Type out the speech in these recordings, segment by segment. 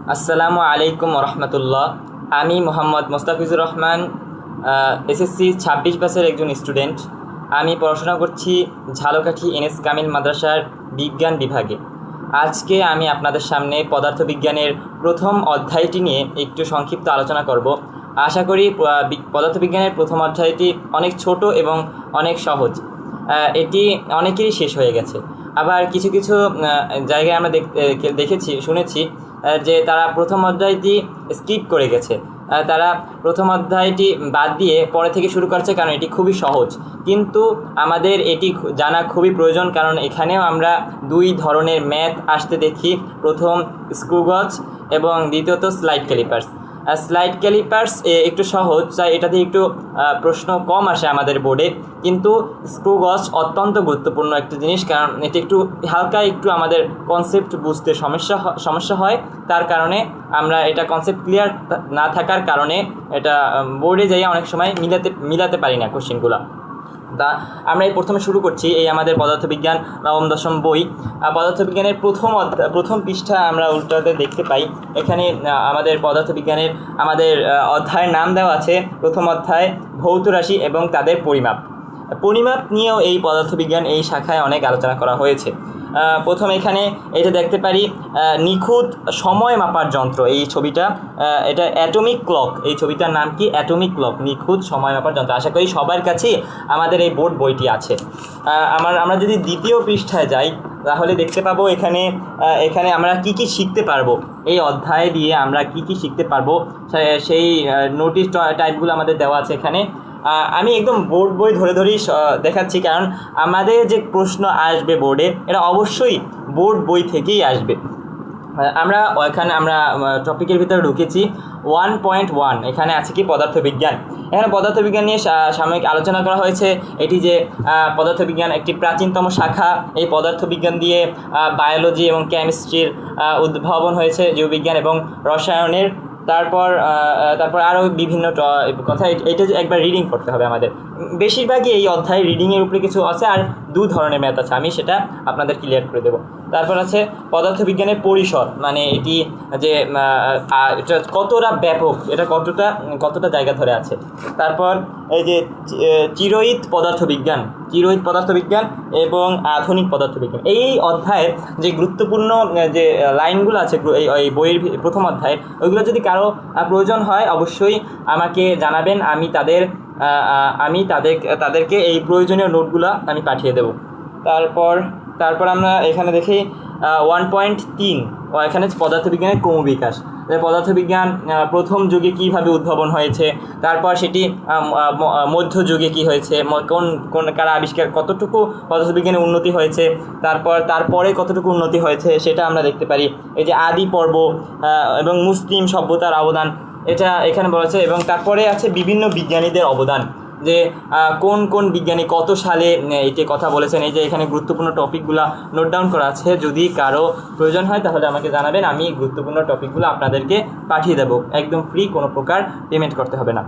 আসসালামু আলাইকুম রহমতুল্লাহ। আমি মোহাম্মদ মোস্তাফিজুর রহমান, এসএসসি ২৬ ব্যাচের একজন স্টুডেন্ট। আমি পড়াশোনা করছি ঝালকাঠি এনএস কামিল মাদ্রাসার বিজ্ঞান বিভাগে। আজকে আমি আপনাদের সামনে পদার্থবিজ্ঞানের প্রথম অধ্যায়টি নিয়ে একটু সংক্ষিপ্ত আলোচনা করব। আশা করি পদার্থবিজ্ঞানের প্রথম অধ্যায়টি অনেক ছোট এবং অনেক সহজ। এটি অনেকেরই শেষ হয়ে গেছে। আবার কিছু কিছু জায়গায় আমরা দেখেছি শুনেছি যে তারা প্রথম অধ্যায়টি স্কিপ করে গেছে। তারা প্রথম অধ্যায়টি বাদ দিয়ে পরে থেকে শুরু করছে, কারণ এটি খুবই সহজ। কিন্তু আমাদের এটি জানা খুবই প্রয়োজন, কারণ এখানেও আমরা দুই ধরনের ম্যাথ আসতে দেখি। প্রথম স্ক্রু গজ এবং দ্বিতীয়ত স্লাইড ক্যালিপার্স। স্লাইড ক্যালিপার্স একটু সহজ, তাই এটাতে একটু প্রশ্ন কম আসে আমাদের বোর্ডে। কিন্তু স্ক্রু গজ অত্যন্ত গুরুত্বপূর্ণ একটা জিনিস, কারণ এটি একটু হালকা একটু আমাদের কনসেপ্ট বুঝতে সমস্যা হয়। তার কারণে আমরা এটা কনসেপ্ট ক্লিয়ার না থাকার কারণে এটা বোর্ডে যাই অনেক সময় মিলাতে পারি না কোশ্চেনগুলো। তা আমরা এই প্রথমে শুরু করছি এই আমাদের পদার্থবিজ্ঞান নবম দশম বই। পদার্থবিজ্ঞানের প্রথম পৃষ্ঠা আমরা উল্টাতে দেখতে পাই। এখানে আমাদের পদার্থবিজ্ঞানের অধ্যায়ের নাম দেওয়া আছে। প্রথম অধ্যায় ভৌত রাশি এবং তাদের পরিমাপ নিয়েও এই পদার্থবিজ্ঞান এই শাখায় অনেক আলোচনা করা হয়েছে। প্রথম এখানে এটা দেখতে পারি নিখুঁত সময় মাপার যন্ত্র, এই ছবিটা, এটা অ্যাটমিক ক্লক। এই ছবিটার নাম কি? অ্যাটমিক ক্লক, নিখুঁত সময় মাপার যন্ত্র। আশা করি সবার কাছেই আমাদের এই বোর্ড বইটি আছে। আমরা যদি দ্বিতীয় পৃষ্ঠায় যাই তাহলে দেখতে পাবো এখানে আমরা কি শিখতে পারবো, এই অধ্যায় দিয়ে আমরা কি শিখতে পারবো সেই নোটিশ টাইপগুলো আমাদের দেওয়া আছে এখানে। আমি একদম বোর্ড বই ধরেই দেখাচ্ছি, কারণ আমাদের যে প্রশ্ন আসবে বোর্ডে এটা অবশ্যই বোর্ড বই থেকেই আসবে। আমরা টপিকের ভিতরে ঢুকেছি 1.1। এখানে আছে কি? পদার্থবিজ্ঞান। এখানে পদার্থবিজ্ঞান নিয়ে সাময়িক আলোচনা করা হয়েছে। এটি যে পদার্থবিজ্ঞান একটি প্রাচীনতম শাখা। এই পদার্থবিজ্ঞান দিয়ে বায়োলজি এবং কেমিস্ট্রির উদ্ভাবন হয়েছে, জীববিজ্ঞান এবং রসায়নের। তারপর আরও বিভিন্ন কথা। এটা একবার রিডিং করতে হবে আমাদের। বেশিরভাগই এই অধ্যায় রিডিংয়ের উপরে কিছু আছে, আর দু ধরনের ম্যাথ আছে, আমি সেটা আপনাদের ক্লিয়ার করে দেবো। তারপর আছে পদার্থবিজ্ঞানের পরিসর, মানে এটি যে এটা কতটা ব্যাপক, এটা কতটা জায়গা ধরে আছে। তারপর এই যে চিরয়িত পদার্থবিজ্ঞান এবং আধুনিক পদার্থবিজ্ঞান। এই অধ্যায়ের যে গুরুত্বপূর্ণ যে লাইনগুলো আছে এই বইয়ের প্রথম অধ্যায়ের, ওইগুলো যদি কারো প্রয়োজন হয় অবশ্যই আমাকে জানাবেন। আমি তাদেরকে এই প্রয়োজনীয় নোটগুলো আমি পাঠিয়ে দেব। তারপর আমরা এখানে দেখি 1.3। এখানে পদার্থবিজ্ঞানের ক্রমবিকাশ। পদার্থবিজ্ঞান প্রথম যুগে কীভাবে উদ্ভাবন হয়েছে, তারপর সেটি মধ্যযুগে কী হয়েছে, কারা আবিষ্কার, কতটুকু পদার্থবিজ্ঞানের উন্নতি হয়েছে, তারপরে কতটুকু উন্নতি হয়েছে সেটা আমরা দেখতে পারি। এই যে আদি পর্ব এবং মুসলিম সভ্যতার অবদান, এটা এখানে বলা আছে। এবং তারপরে আছে বিভিন্ন বিজ্ঞানীদের অবদান, যে কোন বিজ্ঞানী কত সালে এটি কথা বলেছেন। এই যে এখানে গুরুত্বপূর্ণ টপিকগুলো নোট ডাউন করা আছে। যদি কারো প্রয়োজন হয় তাহলে আমাকে জানাবেন, আমি গুরুত্বপূর্ণ টপিকগুলো আপনাদেরকে পাঠিয়ে দেবো, একদম ফ্রি, কোনো প্রকার পেমেন্ট করতে হবে না।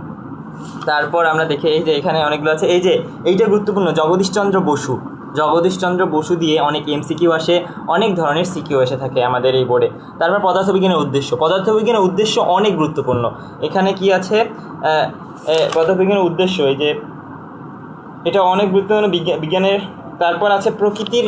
তারপর আমরা দেখি এই যে এখানে অনেকগুলো আছে। এইটা গুরুত্বপূর্ণ, জগদীশচন্দ্র বসু দিয়ে অনেক এমসিকিউ আসে, অনেক ধরনের সিকিউ এসে থাকে আমাদের এই বোর্ডে। তারপর পদার্থবিজ্ঞানের উদ্দেশ্য অনেক গুরুত্বপূর্ণ। এখানে কি আছে? পদার্থবিজ্ঞানের উদ্দেশ্য, এই যে এটা অনেক গুরুত্বপূর্ণ বিজ্ঞানের। তারপর আছে প্রকৃতির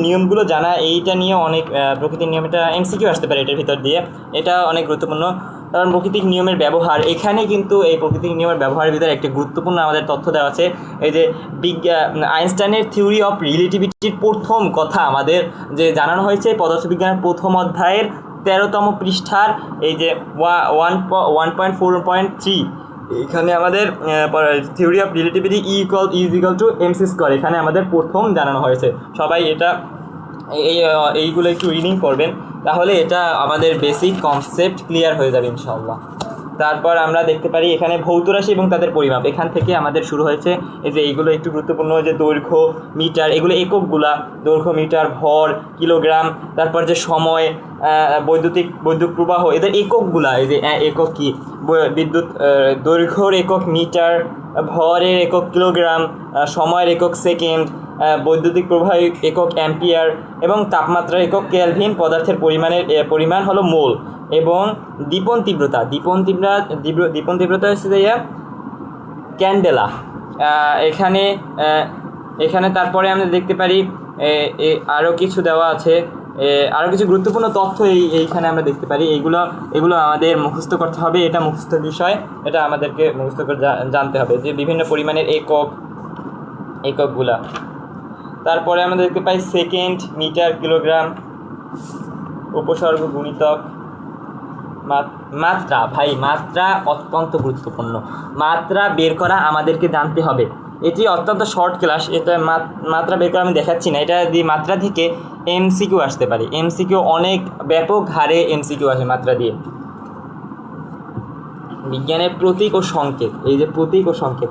নিয়মগুলো জানা, এইটা নিয়ে অনেক প্রকৃতির নিয়ম, এটা এমসিকিউ আসতে পারে এটার ভিতর দিয়ে, এটা অনেক গুরুত্বপূর্ণ। কারণ প্রকৃতিক নিয়মের ব্যবহার, এখানে কিন্তু এই প্রকৃতিক নিয়মের ব্যবহারের ভিতরে একটি গুরুত্বপূর্ণ আমাদের তথ্য দেওয়া আছে। এই যে আইনস্টাইনের থিওরি অফ রিলেটিভিটির প্রথম কথা আমাদের যে জানানো হয়েছে পদার্থবিজ্ঞানের প্রথম অধ্যায়ের 13তম পৃষ্ঠার এই যে 1.4.3। এখানে আমাদের theory of relativity is equal two mc², এখানে আমাদের প্রথম জানানো হয়েছে। সবাই এইগুলো একটু রিডিং করবেন, তাহলে এটা আমাদের বেসিক কনসেপ্ট ক্লিয়ার হয়ে যাবে ইনশাআল্লাহ। তারপর আমরা দেখতে পারি এখানে ভৌত রাশি এবং তাদের পরিমাপ। এখান থেকে আমাদের শুরু হয়েছে। এই যে এইগুলো একটু গুরুত্বপূর্ণ, যে দৈর্ঘ্য, মিটার, এগুলো এককগুলা, দৈর্ঘ্য, মিটার, ভর, কিলোগ্রাম। তারপর যে সময়, বৈদ্যুতিক প্রবাহ, এদের এককগুলা, এই যে একক কি, বিদ্যুৎ, দৈর্ঘ্যর একক মিটার, ভরের একক কিলোগ্রাম, সময়ের একক সেকেন্ড, বৈদ্যুতিক প্রবাহ একক অ্যাম্পিয়ার এবং তাপমাত্রা একক কেলভিন, পদার্থের পরিমাণ হলো মোল এবং দীপন তীব্রতা হচ্ছে যে ক্যান্ডেলা। এখানে তারপরে আমরা দেখতে পারি আরও কিছু দেওয়া আছে, আরও কিছু গুরুত্বপূর্ণ তথ্য এইখানে আমরা দেখতে পারি। এগুলো আমাদের মুখস্থ করতে হবে, এটা মুখস্থ বিষয়, এটা আমাদেরকে মুখস্থ করে জানতে হবে যে বিভিন্ন পরিমাণের এককগুলা। তারপরে আমরা দেখতে পাই সেকেন্ড, মিটার, কিলোগ্রাম, উপসর্গ, গুণিতক, মাত্রা। ভাই মাত্রা অত্যন্ত গুরুত্বপূর্ণ, মাত্রা বের করা আমাদেরকে জানতে হবে। এটি অত্যন্ত শর্ট ক্লাস, এটা মাত্রা বের করা আমি দেখাচ্ছি না, এটা দিয়ে মাত্রা থেকে এমসিকিউ আসতে পারে। এমসিকিউ অনেক ব্যাপক হারে এমসিকিউ আসে মাত্রা দিয়ে। বিজ্ঞানের প্রতীক ও সংকেত, এই যে প্রতীক ও সংকেত,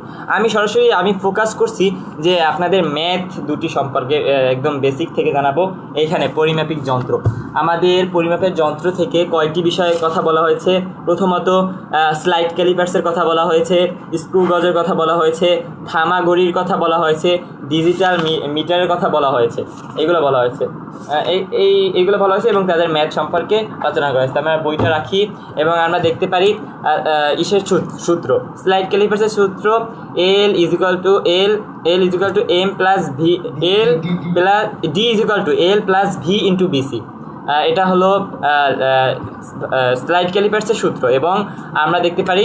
আমি ফোকাস করছি যে আপনাদের ম্যাথ দুটি সম্পর্কে একদম বেসিক থেকে জানাবো। এইখানে পরিমাপিক যন্ত্র, আমাদের পরিমাপের যন্ত্র থেকে কয়েকটি বিষয়ের কথা বলা হয়েছে। প্রথমত স্লাইড ক্যালিপার্সের কথা বলা হয়েছে, স্ক্রু গজের কথা বলা হয়েছে, থামাগড়ির কথা বলা হয়েছে, ডিজিটাল মিটারের কথা বলা হয়েছে, এইগুলো বলা হয়েছে এবং তাদের ম্যাথ সম্পর্কে আলোচনা করা হয়েছে। আমরা বইটা রাখি এবং আমরা দেখতে পারি ইসের সূত্র, স্লাইড ক্যালিপার্সের সূত্র L is equal to M plus V, D is equal to L plus V into BC. এটা হলো স্লাইড ক্যালিপার্সের সূত্র। এবং আমরা দেখতে পারি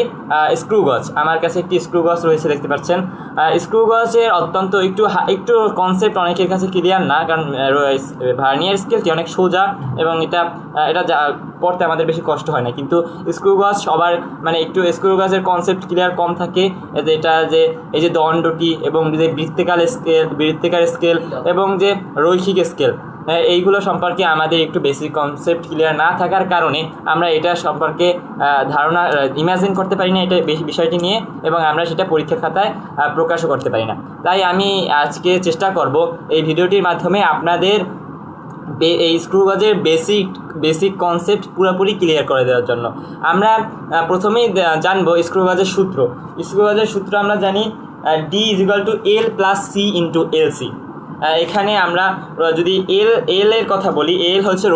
স্ক্রু গজ, আমার কাছে একটি স্ক্রু গজ রয়েছে, দেখতে পাচ্ছেন। স্ক্রু গজের অত্যন্ত একটু কনসেপ্ট অনেকের কাছে ক্লিয়ার না, কারণ ভার্নিয়ার স্কেলটি অনেক সোজা এবং এটা পড়তে আমাদের বেশি কষ্ট হয় না, কিন্তু স্ক্রু গজ সবার একটু স্ক্রু গজের কনসেপ্ট ক্লিয়ার কম থাকে। এটা যে এই যে দণ্ডটি এবং যে বৃত্তাকার স্কেল এবং যে রৈখিক স্কেল, এইগুলো সম্পর্কে আমাদের একটু বেসিক কনসেপ্ট ক্লিয়ার না থাকার কারণে আমরা এটা সম্পর্কে ধারণা ইমাজিন করতে পারি না এটা বিষয়টি নিয়ে, এবং আমরা সেটা পরীক্ষা খাতায় প্রকাশও করতে পারি না। তাই আমি আজকে চেষ্টা করব এই ভিডিওটির মাধ্যমে আপনাদের এই স্ক্রু গজের বেসিক কনসেপ্ট পুরোপুরি ক্লিয়ার করে দেওয়ার জন্য। আমরা প্রথমেই জানবো স্ক্রু গজের সূত্র। স্ক্রু গজের সূত্র আমরা জানি D is equal to L plus C into LC. এখানে আমরা যদি এল এর কথা বলি, এল হচ্ছে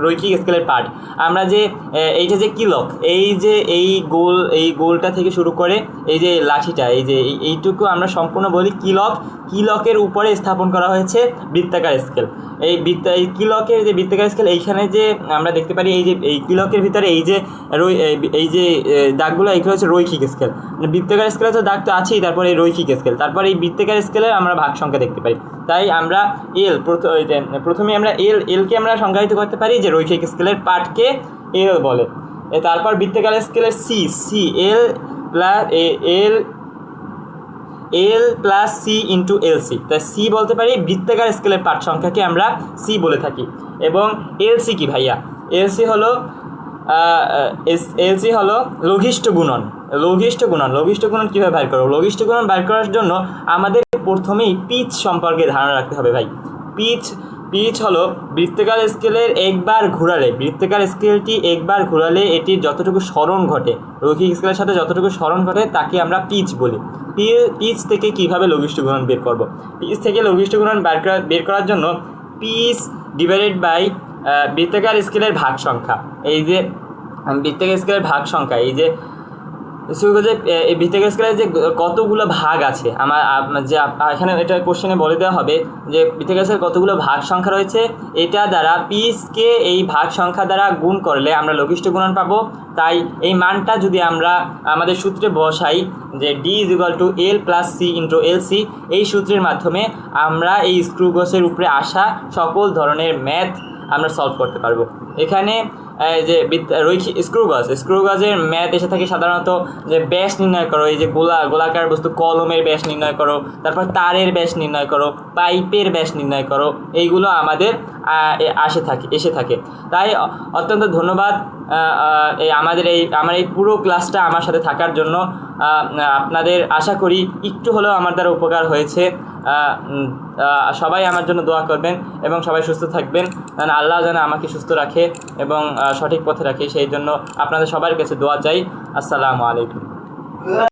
রৈখিক স্কেলের পার্ট। আমরা যে এইটা যে কিলক, এই গোলটা থেকে শুরু করে এই যে লাঠিটা, এইটুকু আমরা সম্পূর্ণ বলি কিলকের উপরে স্থাপন করা হয়েছে বৃত্তাকার স্কেল। এই কিলকের যে বৃত্তাকার স্কেল, এইখানে যে আমরা দেখতে পারি এই কিলকের ভিতরে এই যে দাগগুলো, এইগুলো হচ্ছে রৈখিক স্কেল। বৃত্তাকার স্কেলে তো দাগ তো আছেই, তারপরে এই রৈখিক স্কেল, তারপরে এই বৃত্তাকার স্কেলের আমরা ভাগ সংখ্যা দেখতে পাই। তাই আমরা প্রথমে আমরা এলকে আমরা সংজ্ঞায়িত করতে পারি যে রৈখিক স্কেলের পার্টকে এল বলে। তারপর বৃত্তাকার স্কেলের C L plus C into LC. তাই সি বলতে পারি বৃত্তাকার স্কেলের পার্ট সংখ্যাকে আমরা সি বলে থাকি। এবং এলসি কি ভাইয়া? এলসি হলো লঘিষ্ঠ গুণন। লঘিষ্ঠ গুণন কীভাবে বের করব? লঘিষ্ঠ গুণন বের করার জন্য আমাদের প্রথমেই পিচ সম্পর্কে ধারণা রাখতে হবে ভাই। পিচ হলো বৃত্তাকার স্কেলটি একবার ঘোরালে এটির যতটুকু সরণ ঘটে, রৈখিক স্কেলের সাথে যতটুকু সরণ ঘটে তাকে আমরা পিচ বলি। পিচ থেকে কিভাবে লঘিষ্ঠ গুণন বের করব? পিচ থেকে লঘিষ্ঠ গুণন বের করার জন্য পিচ ডিভাইডেড বাই বৃত্তাকার স্কেলের ভাগ সংখ্যা। এই যে বৃত্তাকার স্কেলের ভাগ সংখ্যা, এই যে এই বৃত্তাকার স্কেলের যে কতগুলো ভাগ আছে, যে এখানে এটা কোশ্চেনে বলে দেওয়া হবে যে বৃত্তাকার স্কেলের কতগুলো ভাগ সংখ্যা রয়েছে, এটা দ্বারা পিচকে এই ভাগ সংখ্যা দ্বারা গুণ করলে আমরা লঘিষ্ঠ গুণন পাবো। তাই এই মানটা যদি আমরা আমাদের সূত্রে বসাই যে D is equal to L plus C into LC, এই সূত্রের মাধ্যমে আমরা এই স্ক্রু গজের উপরে আসা সকল ধরনের ম্যাথ আমরা সলভ করতে পারবো। এখানে যে রৈখিক স্ক্রু গজের ম্যাথ এসে থাকে সাধারণত যে ব্যাস নির্ণয় করো, এই যে গোলাকার বস্তু কলমের ব্যাস নির্ণয় করো, তারপর তারের ব্যাস নির্ণয় করো, পাইপের ব্যাস নির্ণয় করো, এইগুলো আমাদের এসে থাকে। তাই অত্যন্ত ধন্যবাদ আমার এই পুরো ক্লাসটা আমার সাথে থাকার জন্য। আপনাদের আশা করি একটু হলেও আমার দ্বারা উপকার হয়েছে। সবাই আমার জন্য দোয়া করবেন এবং সবাই সুস্থ থাকবেন, আল্লাহ যেন আমাকে সুস্থ রাখে এবং সঠিক পথে রাখে, সেই জন্য আপনাদের সবার কাছে দোয়া চাই। আসসালামু আলাইকুম।